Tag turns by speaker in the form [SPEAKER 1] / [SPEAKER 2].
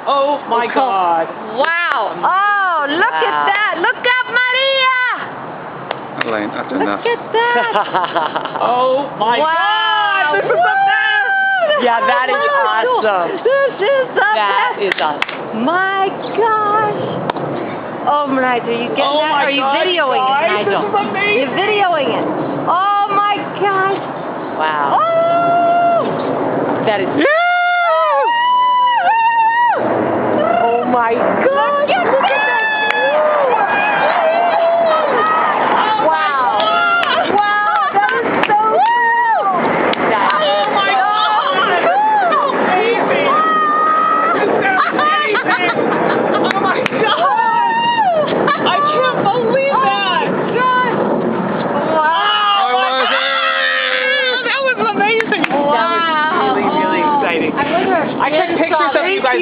[SPEAKER 1] Oh my God.
[SPEAKER 2] Wow. Oh, look at that. Look up, Maria.
[SPEAKER 3] Elaine, that's enough.
[SPEAKER 2] Look at that.
[SPEAKER 1] Oh my God. This is the best.
[SPEAKER 2] Yeah, that is awesome. This is the best.
[SPEAKER 4] That is awesome.
[SPEAKER 2] My gosh. Oh, Nigel, are you getting that? Or are you videoing it, Nigel?
[SPEAKER 1] This is amazing.
[SPEAKER 2] You're videoing it. Oh my gosh.
[SPEAKER 4] Wow.
[SPEAKER 2] Oh.
[SPEAKER 4] That is.
[SPEAKER 2] Oh my gosh. Look at that. Wow. Wow, that is so cool.
[SPEAKER 1] Oh my God. Amazing. This is amazing. Oh my God. I can't believe that. Wow. That was amazing.
[SPEAKER 2] Wow.
[SPEAKER 1] That was really, really exciting. I took pictures of you guys.